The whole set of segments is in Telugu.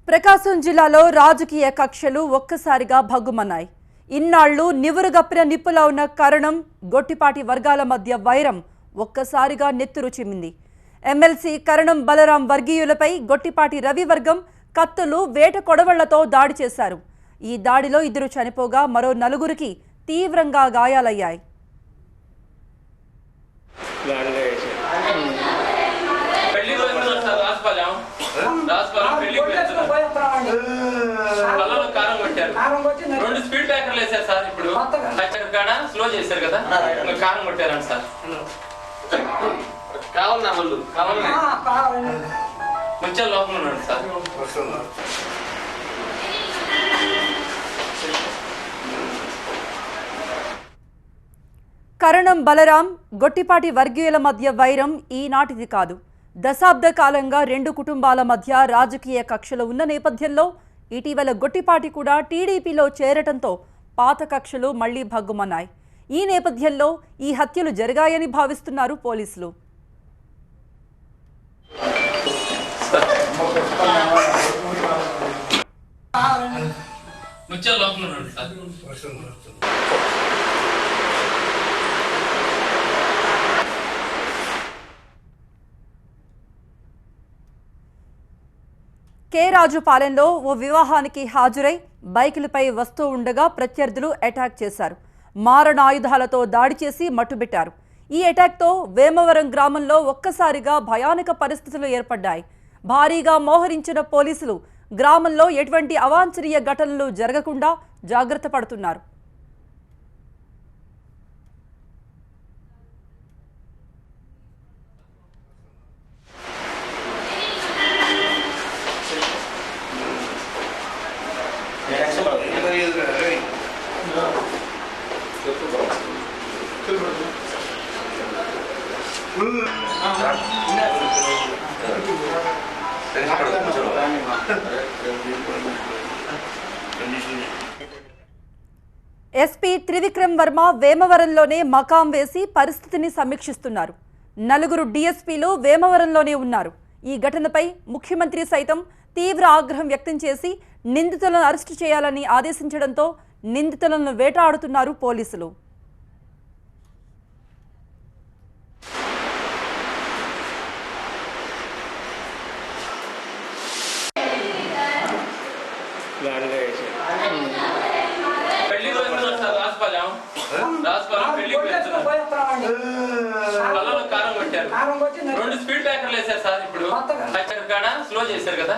ప్రకాశం జిల్లాలో రాజకీయ కక్షలు ఒక్కసారిగా భగ్గుమన్నాయి. ఇన్నాళ్లు నివురుగప్పిన నిప్పులా ఉన్న కరణం గొట్టిపాటి వర్గాల మధ్య వైరం ఒక్కసారిగా నెత్తురు చిమ్మింది. ఎమ్మెల్సీ కరణం బలరాం వర్గీయులపై గొట్టిపాటి రవి వర్గం కత్తులు వేట కొడవళ్లతో దాడి చేశారు. ఈ దాడిలో 2 చనిపోగా మరో 4కి తీవ్రంగా గాయాలయ్యాయి. రెండు స్పీడ్ బ్రేకర్లు వేసారు సార్. ఇప్పుడు స్లో చేశారు కదా, కారం కొట్టారండి సార్. కావాలన్నా వాళ్ళు కావాలన్నా మంచిగా లోపల ఉన్నాడు సార్. కరణం బలరాం గొట్టిపాటి వర్గీయుల మధ్య వైరం ఈనాటిది కాదు. దశాబ్ద కాలంగా 2 కుటుంబాల మధ్య రాజకీయ కక్షలు ఉన్న నేపథ్యంలో ఇటీవల గొట్టిపాటి కూడా టీడీపీలో చేరటంతో పాత కక్షలు మళ్లీ భగ్గుమన్నాయి. ఈ నేపథ్యంలో ఈ హత్యలు జరిగాయని భావిస్తున్నారు పోలీసులు. కె రాజుపాలెంలో ఓ వివాహానికి హాజరై బైకులపై వస్తూ ఉండగా ప్రత్యర్థులు అటాక్ చేశారు. మారణాయుధాలతో దాడి చేసి మట్టుబెట్టారు. ఈ అటాక్తో వేమవరం గ్రామంలో ఒక్కసారిగా భయానక పరిస్థితులు ఏర్పడ్డాయి. భారీగా మోహరించిన పోలీసులు గ్రామంలో ఎటువంటి అవాంఛనీయ ఘటనలు జరగకుండా జాగ్రత్త పడుతున్నారు. ఎస్పీ త్రివిక్రమ్ వర్మ వేమవరంలోనే మకాం వేసి పరిస్థితిని సమీక్షిస్తున్నారు. 4 డీఎస్పీలు వేమవరంలోనే ఉన్నారు. ఈ ఘటనపై ముఖ్యమంత్రి సైతం తీవ్ర ఆగ్రహం వ్యక్తం చేసి నిందితులను అరెస్టు చేయాలని ఆదేశించడంతో నిందితులను వేటాడుతున్నారు పోలీసులు. రెండు స్పీడ్ బ్రేకర్లు వేసారు సార్. ఇప్పుడు స్లో చేశారు కదా,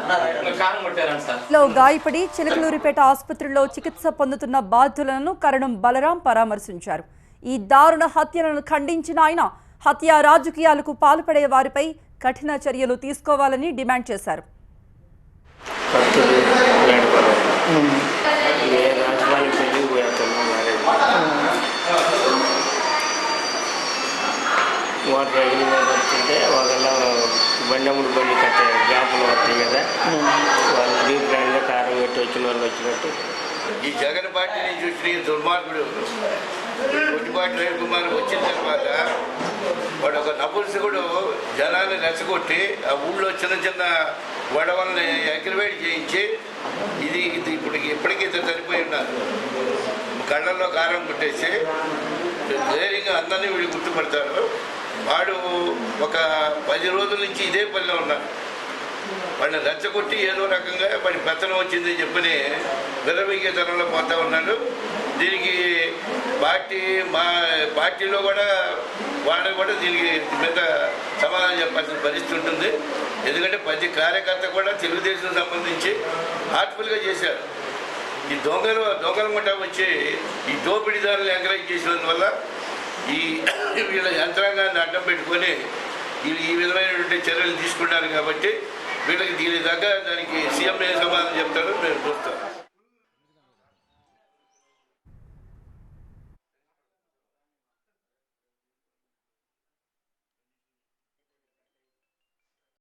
కారం కొట్టారండి సార్. గాయపడి చిలకలూరిపేట ఆసుపత్రిలో చికిత్స పొందుతున్న బాధితులను కరణం బలరాం పరామర్శించారు. ఈ దారుణ హత్యలను ఖండించిన ఆయన హత్య రాజకీయాలకు పాల్పడే వారిపై కఠిన చర్యలు తీసుకోవాలని డిమాండ్ చేశారు. వాళ్ళ బండముడు బండి కట్టే గ్యాపులు వస్తాయి కదా, వాళ్ళు దీపాన్ని కారం పెట్టి వచ్చిన వాళ్ళు వచ్చినట్టు. ఈ జగన్ పార్టీని చూసి దుర్మార్గుడు గొట్టిపాటి రవికుమార్ వచ్చిన తర్వాత వాడు ఒక నపుంసకుడు జనాన్ని రెచ్చగొట్టి ఆ ఊళ్ళో చిన్న చిన్న గొడవల్ని అగ్రివేట్ చేయించి ఇది ఇప్పటికీ చనిపోయి ఉన్నారు. కళ్ళల్లో కారం కొట్టేసి ధైర్యంగా అందరినీ వీళ్ళు గుర్తుపడతారు. వాడు ఒక 10 రోజుల నుంచి ఇదే పనిలో ఉన్నాడు. వాడిని రెచ్చగొట్టి ఏదో రకంగా వాడి పెత్తనం వచ్చిందని చెప్పని విరవీగతనంలో పోతా ఉన్నాడు. దీనికి మా పార్టీలో కూడా వాళ్ళని కూడా దీనికి మీద సమాధానం చెప్పాల్సిన పరిస్థితి ఉంటుంది. ఎందుకంటే ప్రతి కార్యకర్త కూడా తెలుగుదేశం సంబంధించి హార్ట్ఫుల్గా చేశారు. ఈ దొంగల ముఠా వచ్చి ఈ దోపిడీదారులను ఎంకరేజ్ చేసినందువల్ల వీళ్ళ యంత్రాంగాన్ని అడ్డం పెట్టుకొని వీళ్ళు ఈ విధమైనటువంటి చర్యలు తీసుకున్నారు. కాబట్టి వీళ్ళకి దీని దాకా దానికి సీఎం ఏ సమాధానం చెప్తారో మేము చూస్తాం.